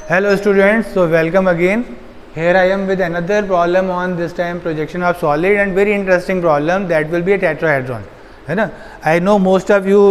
Hello students, so welcome again. Here I am with another problem on this time projection of solid and very interesting problem that will be a tetrahedron. है ना? I know most of you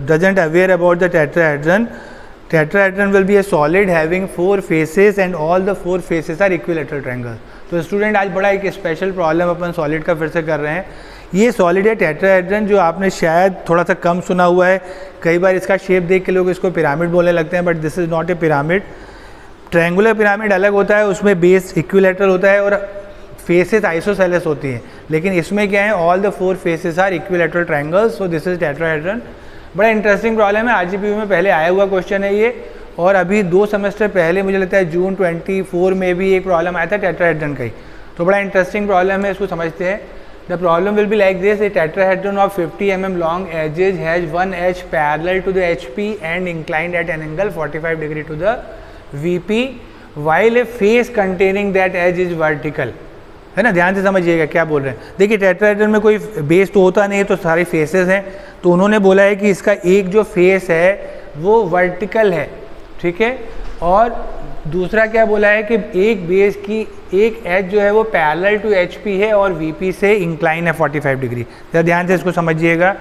doesn't aware about the tetrahedron. Tetrahedron will be a solid having 4 faces and all the 4 faces are equilateral triangles. तो student आज बड़ा एक special problem अपन solid का फिर से कर रहे हैं. ये सॉलिड है टेट्राहेड्रन जो आपने शायद थोड़ा सा कम सुना हुआ है. कई बार इसका शेप देख के लोग इसको पिरामिड बोलने लगते हैं, but this is not a pyramid. Triangular pyramid अलग होता है, उसमें बेस इक्विलैटरल होता है और फेसेस आइसोसेलेस होती हैं. लेकिन इसमें क्या है, all the 4 faces are equilateral triangles. So this is tetrahedron. बड़ा इंटरेस्टिंग प्रॉब्लम है, आरजीपीवी में पहले आया हुआ क्वेश्चन है ये. और अभी 2 सेमेस्टर पहले मुझे लगता है जून 24 में भी एक प्रॉब्लम आया था टेट्राहेड्रन का ही. तो बड़ा इंटरेस्टिंग प्रॉब्लम है, इसको समझते हैं. The problem will be like this. A tetrahedron of 50 mm long edges has one edge parallel to the HP and inclined at an angle 45 degree to the VP while a face containing that edge is vertical. है ना, ध्यान से समझिएगा क्या बोल रहे हैं. देखिए टेट्राहेड्रन में कोई बेस तो होता नहीं है, तो सारे फेसेस हैं. तो उन्होंने बोला है कि इसका एक जो फेस है वो वर्टिकल है, ठीक है. और दूसरा क्या बोला है कि एक बेस की एक एज जो है वो पैरेलल टू एचपी है और वीपी से इंक्लाइन है 45 डिग्री. जरा ध्यान से इसको समझिएगा.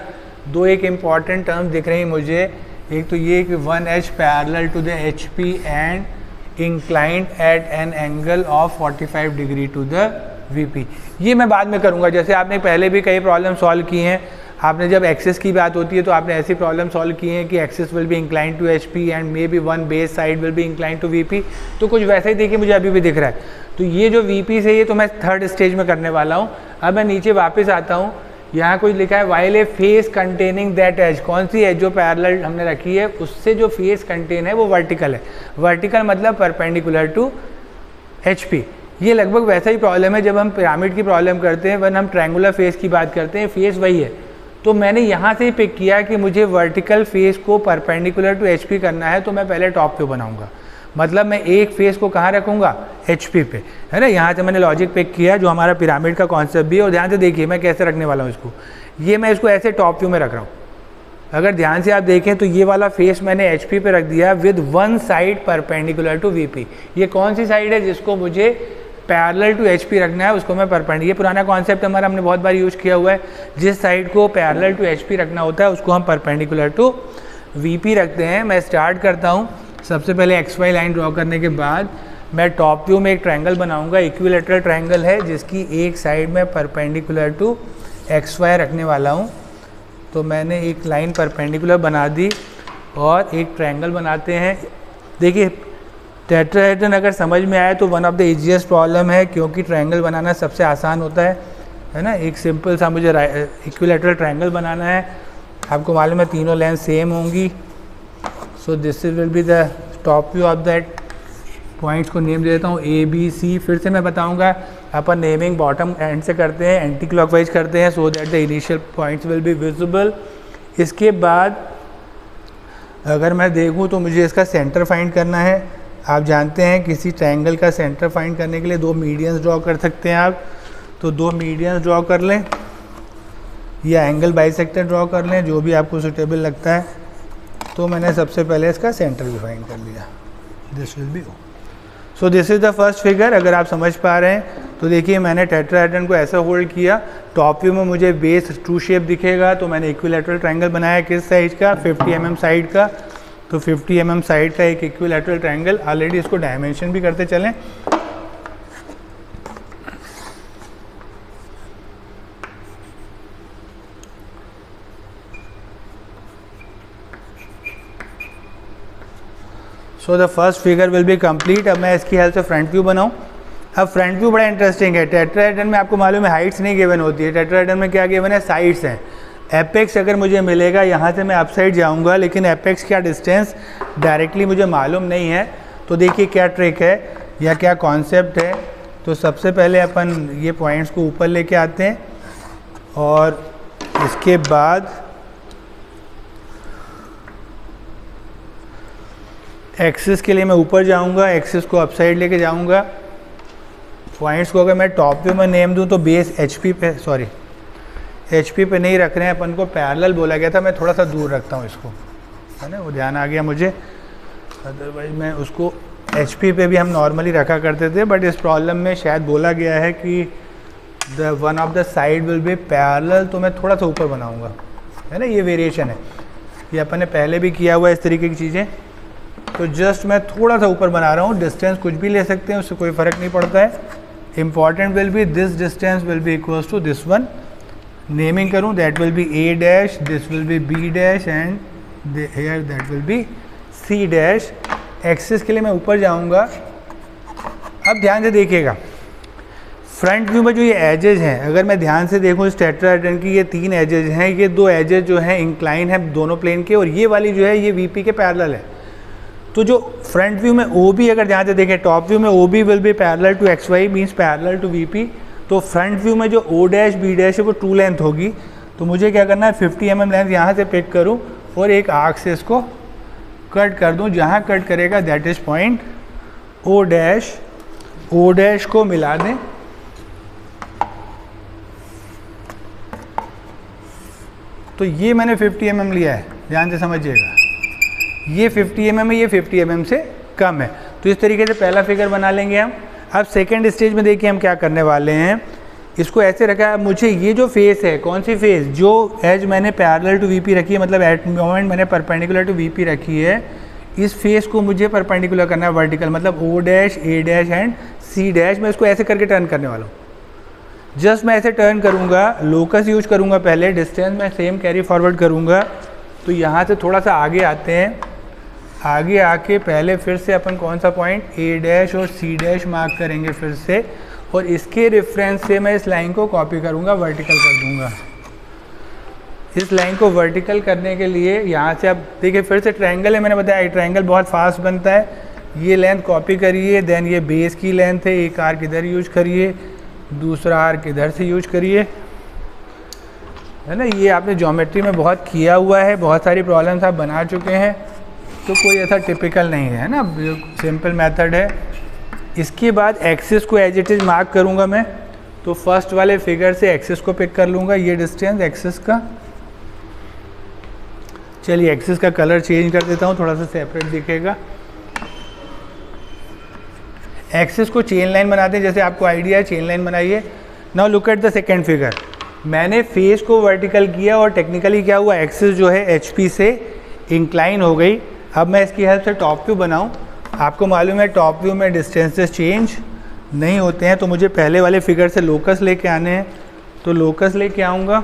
2 एक इम्पॉर्टेंट टर्म्स दिख रही हैं मुझे. एक तो ये कि one edge parallel to the HP and inclined at an angle of 45 degree to the VP. ये मैं बाद में करूँगा. जैसे आपने पहले भी कई प्रॉब्लम सॉल्व की हैं. आपने जब एक्सिस की बात होती है तो आपने ऐसी प्रॉब्लम सॉल्व की है कि axis will be incline to HP and may be one base side will be incline to VP. तो कुछ वैसे ही देखिए मुझे अभी भी दिख रहा है. तो ये जो वीपी से ये तो मैं 3rd स्टेज में करने वाला हूँ. अब मैं नीचे वापस आता हूँ. यहाँ कुछ लिखा है while a face containing that edge. कौन सी एज जो पैरेलल हमने रखी है उससे जो फेस कंटेन है वो वर्टिकल है. वर्टिकल मतलब परपेंडिकुलर टू एचपी. ये लगभग वैसा ही प्रॉब्लम है जब हम पिरामिड की प्रॉब्लम करते हैं. वन हम ट्रायंगुलर फेस की बात करते हैं, फेस वही है. तो मैंने यहाँ से ही पिक किया कि मुझे वर्टिकल फेस को परपेंडिकुलर टू एचपी करना है, तो मैं पहले टॉप पे बनाऊंगा. मतलब मैं एक फेस को कहाँ रखूँगा, एचपी पे, है ना. यहाँ से मैंने लॉजिक पिक किया जो हमारा पिरामिड का कॉन्सेप्ट भी है. और ध्यान से देखिए मैं कैसे रखने वाला हूँ इसको. ये मैं इसको ऐसे टॉप व्यू में रख रहा हूँ. अगर ध्यान से आप देखें तो ये वाला फेस मैंने एचपी पे रख दिया with one side perpendicular to VP. ये कौन सी साइड है जिसको मुझे पैरेलल टू एचपी रखना है, उसको मैं परपेंडिकुलर. ये पुराना कॉन्सेप्ट हमारा, हमने बहुत बार यूज़ किया हुआ है. जिस साइड को पैरेलल टू एचपी रखना होता है उसको हम परपेंडिकुलर टू वीपी रखते हैं. मैं स्टार्ट करता हूँ. सबसे पहले एक्स वाई लाइन ड्रॉ करने के बाद मैं टॉप व्यू में एक ट्रायंगल बनाऊंगा. इक्विलैटरल ट्रायंगल है जिसकी एक साइड में परपेंडिकुलर टू एक्स वाई रखने वाला हूँ. तो मैंने एक लाइन परपेंडिकुलर बना दी और एक ट्रायंगल बनाते हैं. देखिए टेट्राहेड्रन अगर समझ में आए तो one of the easiest problem है, क्योंकि ट्रायंगल बनाना सबसे आसान होता है ना. एक सिंपल सा मुझे इक्विलैटरल ट्रायंगल बनाना है. आपको मालूम है तीनों लेंथ सेम होंगी. So this will be the top view of that. Points को नेम दे देता हूँ ए बी सी. फिर से मैं बताऊँगा अपन नेमिंग बॉटम एंड से करते हैं, एंटी क्लॉकवाइज करते हैं, so that the initial points will be visible. इसके बाद अगर मैं देखूँ तो मुझे इसका सेंटर फाइंड करना है. आप जानते हैं किसी ट्रायंगल का सेंटर फाइंड करने के लिए 2 मीडियंस ड्रॉ कर सकते हैं आप. तो 2 मीडियंस ड्रॉ कर लें या एंगल बाइसेक्टर ड्रॉ कर लें, जो भी आपको सूटेबल लगता है. तो मैंने सबसे पहले इसका सेंटर भी फाइंड कर लिया. This will B. So this is the first figure. अगर आप समझ पा रहे हैं तो देखिए मैंने टेट्राहेड्रन को ऐसा होल्ड किया. टॉप व्यू में मुझे बेस ट्रू शेप दिखेगा. तो मैंने इक्विलैटरल ट्रायंगल बनाया. किस साइज का, 50 mm साइड का. तो 50 mm साइड का एक इक्विलैटरल ट्रायंगल. ऑलरेडी इसको डायमेंशन भी करते चलें. So the first figure will be complete. अब मैं इसकी हेल्प से फ्रंट व्यू बनाऊं. अब फ्रंट व्यू बड़ा इंटरेस्टिंग है. टेट्राहेड्रन में आपको मालूम है हाइट्स नहीं गिवन होती है. टेट्राहेड्रन में क्या गिवन है, साइड्स हैं. एपेक्स अगर मुझे मिलेगा यहाँ से मैं अप साइड जाऊँगा, लेकिन एपेक्स क्या डिस्टेंस डायरेक्टली मुझे मालूम नहीं है. तो देखिए क्या ट्रिक है या क्या कॉन्सेप्ट है. तो सबसे पहले अपन ये पॉइंट्स को ऊपर लेके आते हैं और इसके बाद एक्सिस के लिए मैं ऊपर जाऊँगा, एक्सिस को अप साइड लेके जाऊँगा. पॉइंट्स को अगर मैं टॉप व्यू में नेम दूँ तो बेस एचपी पे, सॉरी एचपी पे नहीं रख रहे हैं अपन को, पैरेलल बोला गया था. मैं थोड़ा सा दूर रखता हूँ इसको, है ना, वो ध्यान आ गया मुझे. अदरवाइज मैं उसको HP पे भी हम नॉर्मली रखा करते थे, बट इस प्रॉब्लम में शायद बोला गया है कि one of the side will be parallel, तो मैं थोड़ा सा ऊपर बनाऊंगा, है ना, ये वेरिएशन है, ये अपन ने पहले भी किया हुआ है इस तरीके की चीज़ें। तो जस्ट मैं थोड़ा सा ऊपर बना रहा हूँ, डिस्टेंस कुछ भी ले सकते हैं, उससे कोई फ़र्क नहीं पड़ता है। Important will be this distance will be equals to this one, naming करूँ, that will be A dash, this will be B dash and here that will be C dash. Axis के लिए मैं ऊपर जाऊंगा। अब ध्यान से देखिएगा, फ्रंट व्यू में जो ये एजेज हैं, अगर मैं ध्यान से देखूँ इस टेट्राहेड्रन की, ये 3 एजेज हैं, ये 2 एजेज जो हैं इंक्लाइन है दोनों प्लेन के, और ये वाली जो है ये VP के पैरेलल है। तो जो फ्रंट व्यू में OB, अगर ध्यान से देखें, टॉप व्यू में OB will be parallel to XY means parallel to VP, तो फ्रंट व्यू में जो O डैश B डैश है वो ट्रू लेंथ होगी। तो मुझे क्या करना है, 50 mm लेंथ यहाँ से पिक करूँ और एक आर्क से इसको कट कर दूं, जहां कट करेगा that is point O dash, O dash को मिला दें। तो ये मैंने 50 mm लिया है, ध्यान से समझिएगा, ये 50 mm है, ये 50 mm से कम है। तो इस तरीके से पहला फिगर बना लेंगे हम। अब सेकेंड स्टेज में देखिए हम क्या करने वाले हैं, इसको ऐसे रखा है, मुझे ये जो फेस है, कौन सी फेस, जो एज मैंने पैरेलल टू VP रखी है, मतलब एट मोमेंट मैंने परपेंडिकुलर टू VP रखी है, इस फेस को मुझे परपेंडिकुलर करना है वर्टिकल, मतलब O dash, A dash and C dash. मैं इसको ऐसे करके टर्न करने वाला हूँ। जस्ट मैं ऐसे टर्न करूँगा, लोकस यूज करूँगा पहले, डिस्टेंस मैं सेम कैरी फॉरवर्ड करूँगा। तो यहाँ से थोड़ा सा आगे आते हैं, आगे आके पहले फिर से अपन कौन सा पॉइंट A डैश और C डैश मार्क करेंगे फिर से, और इसके रेफरेंस से मैं इस लाइन को कॉपी करूँगा, वर्टिकल कर दूँगा। इस लाइन को वर्टिकल करने के लिए यहाँ से आप देखिए, फिर से ट्रायंगल है, मैंने बताया ट्रायंगल बहुत फास्ट बनता है। ये लेंथ कॉपी करिए, देन ये बेस की लेंथ है, एक आर्क इधर यूज करिए, दूसरा आर्क इधर से यूज करिए, है ना। ये आपने ज्योमेट्री में बहुत किया हुआ है, बहुत सारी प्रॉब्लम्स आप बना चुके हैं, तो कोई ऐसा टिपिकल नहीं है ना, सिंपल मेथड है। इसके बाद एक्सिस को एज इट इज मार्क करूँगा मैं, तो फर्स्ट वाले फिगर से एक्सिस को पिक कर लूँगा, ये डिस्टेंस एक्सिस का। चलिए एक्सिस का कलर चेंज कर देता हूँ, थोड़ा सा सेपरेट दिखेगा। एक्सिस को चेन लाइन बनाते हैं, जैसे आपको आइडिया है, चेन लाइन बनाइए। Now look at the second figure, मैंने फेस को वर्टिकल किया और टेक्निकली क्या हुआ, एक्सिस जो है HP से इंक्लाइन हो गई। अब मैं इसकी हेल्प से टॉप व्यू बनाऊँ। आपको मालूम है टॉप व्यू में डिस्टेंसेस चेंज नहीं होते हैं, तो मुझे पहले वाले फिगर से लोकस लेके आने हैं। तो लोकस लेके आऊँगा,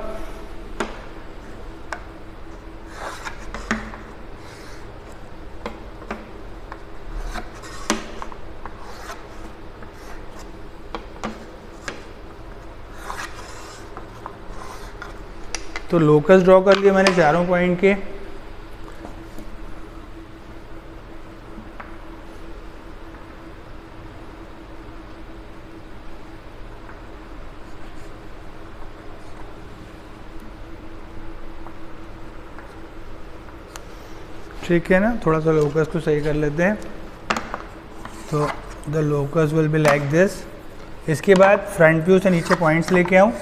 तो लोकस ड्रॉ कर लिए मैंने चारों पॉइंट के। ठीक है ना, थोड़ा सा लोकस को सही कर लेते हैं। तो the locus will be like this. इसके बाद फ्रंट व्यू से नीचे पॉइंट्स लेके आऊँ।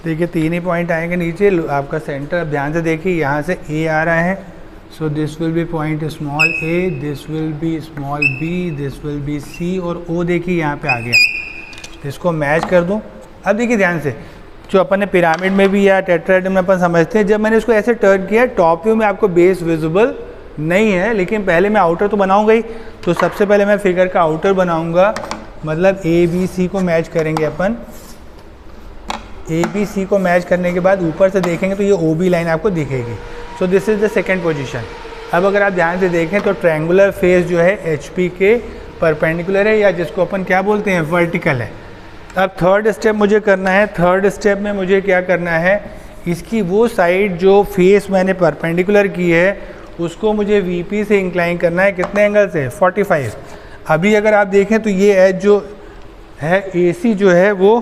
देखिए 3 ही पॉइंट आएंगे नीचे, आपका सेंटर। अब ध्यान से देखिए, यहाँ से A आ रहा है, so this will B point small a, this will B small b, this will be c, और O देखिए यहाँ पे आ गया। इसको मैच कर दूँ। अब देखिए ध्यान से, जो अपन ने पिरामिड में भी या टेट्राहेड्रन में अपन समझते हैं, जब मैंने इसको ऐसे टर्न किया, टॉप व्यू में आपको बेस विजिबल नहीं है, लेकिन पहले मैं आउटर तो बनाऊंगा ही। तो सबसे पहले मैं फिगर का आउटर बनाऊंगा, मतलब ABC को मैच करेंगे अपन। ABC को मैच करने के बाद ऊपर से देखेंगे तो ये OB लाइन आपको दिखेगी। So this is the second position. अब अगर आप ध्यान से देखें तो ट्रायंगुलर फेस जो है HP के परपेंडिकुलर है, या जिसको अपन क्या बोलते हैं, वर्टिकल है। अब थर्ड स्टेप मुझे करना है। थर्ड स्टेप में मुझे क्या करना है, इसकी वो साइड जो फेस मैंने परपेंडिकुलर की है उसको मुझे VP से इंक्लाइन करना है। कितने एंगल से, 45। अभी अगर आप देखें तो ये एज जो है AC जो है वो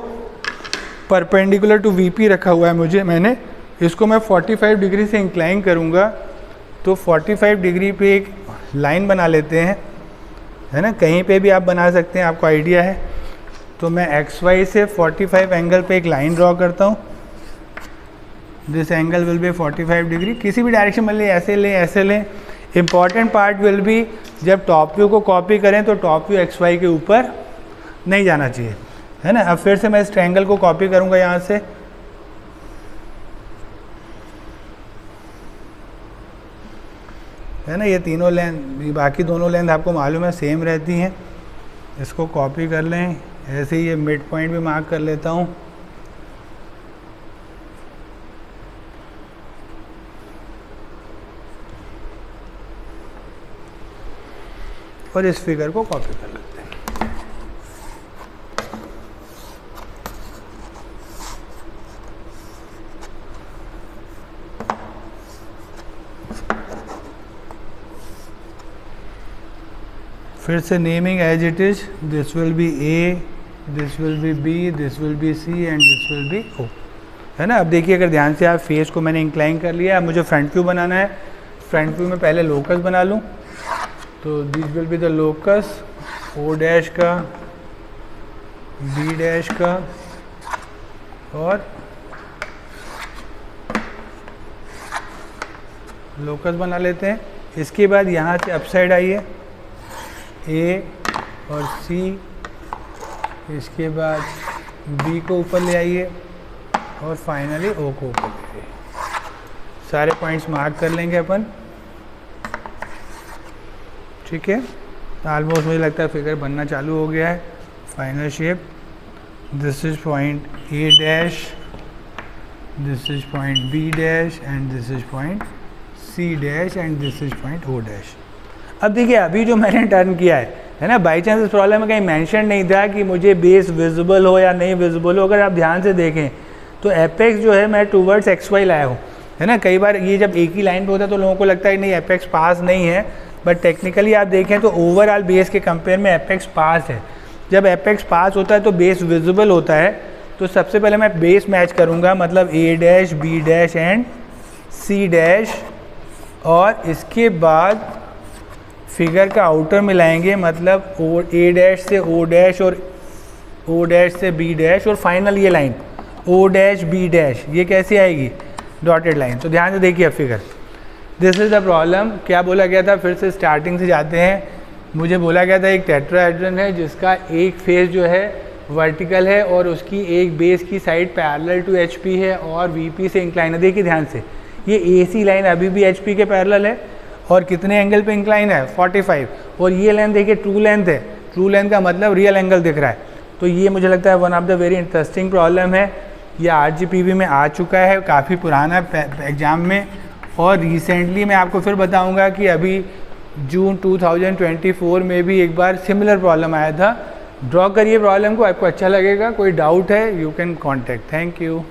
परपेंडिकुलर टू VP रखा हुआ है मुझे, मैंने इसको मैं 45 डिग्री से इंक्लाइन करूँगा। तो 45 डिग्री पे एक लाइन बना लेते हैं, है ना, कहीं पे भी आप बना सकते हैं, आपको आइडिया है। तो मैं XY से 45 एंगल पे एक लाइन ड्रॉ करता हूँ। This angle will be 45 degree. किसी भी डायरेक्शन में लें, ऐसे लें, ऐसे लें। इम्पॉर्टेंट पार्ट विल बी जब टॉप व्यू को कॉपी करें तो टॉप व्यू एक्स वाई के ऊपर नहीं जाना चाहिए, है ना। अब फिर से मैं इस ट्रायंगल को कॉपी करूँगा यहाँ से, है ना। ये तीनों लेंथ, बाकी दोनों लेंथ आपको मालूम है सेम रहती हैं। इसको कॉपी कर लें, ऐसे ही ये मिड पॉइंट भी मार्क कर लेता हूँ। और इस फिगर को कॉपी कर लेते हैं। फिर से naming as it is, this will be A, this will be B, this will be C and this will be O, है ना। अब देखिए अगर ध्यान से आप फेस को मैंने इंक्लाइन कर लिया, अब मुझे फ्रंट व्यू बनाना है। फ्रंट व्यू में पहले लोकस बना लूँ, तो this will be the locus O dash का, बी डैश का और लोकस बना लेते हैं। इसके बाद यहाँ से अपसाइड आइए, ए और सी, इसके बाद बी को ऊपर ले आइए और फाइनली ओ को ऊपर ले आइए। सारे पॉइंट्स मार्क कर लेंगे अपन, ठीक है। ऑलमोस्ट मुझे लगता है फिगर बनना चालू हो गया है। Final shape, this is point A dash, this is point B dash and this is point C dash and this is point O dash. अब देखिए अभी जो मैंने टर्न किया है ना, बाई चांस इस प्रॉब्लम में कहीं मेंशन नहीं था कि मुझे बेस विजिबल हो या नहीं विजिबल हो। अगर आप ध्यान से देखें तो एपेक्स जो है मैं टूवर्ड्स एक्स वाई लाया हूँ, है ना। कई बार ये जब एक ही लाइन पे होता है तो लोगों को लगता है नहीं एपेक्स पास नहीं है, बट टेक्निकली आप देखें तो ओवरऑल बेस के कंपेयर में एपेक्स पास है। जब एपेक्स पास होता है तो बेस विजिबल होता है। तो सबसे पहले मैं बेस मैच करूँगा, मतलब A dash, B dash and C dash, और इसके बाद फिगर का आउटर मिलाएंगे, मतलब ओ ए डैश से ओ डैश और ओ डैश से बी डैश, और फाइनल ये line O dash B dash, ये कैसे आएगी, डॉटेड लाइन। तो ध्यान से देखिए अब figure, this is the problem. क्या बोला गया था, फिर से स्टार्टिंग से जाते हैं। मुझे बोला गया था एक टेट्राहेड्रन है जिसका एक फेस जो है वर्टिकल है और उसकी एक बेस की साइड पैरेलल टू एचपी है और वीपी से इंक्लाइन है। देखिए ध्यान से, ये एसी लाइन अभी भी एचपी के पैरेलल है और कितने एंगल पे इंक्लाइन है, 45, और ये लेंथ देखिए ट्रू लेंथ है। ट्रू लेंथ का मतलब रियल एंगल दिख रहा है। तो ये मुझे लगता है one of the very interesting problem है। ये आरजीपीवी में आ चुका है, काफ़ी पुराना एग्ज़ाम में, और रिसेंटली मैं आपको फिर बताऊंगा कि अभी जून 2024 में भी एक बार सिमिलर प्रॉब्लम आया था। ड्रॉ करिए प्रॉब्लम को, आपको अच्छा लगेगा। कोई डाउट है you can contact. Thank you.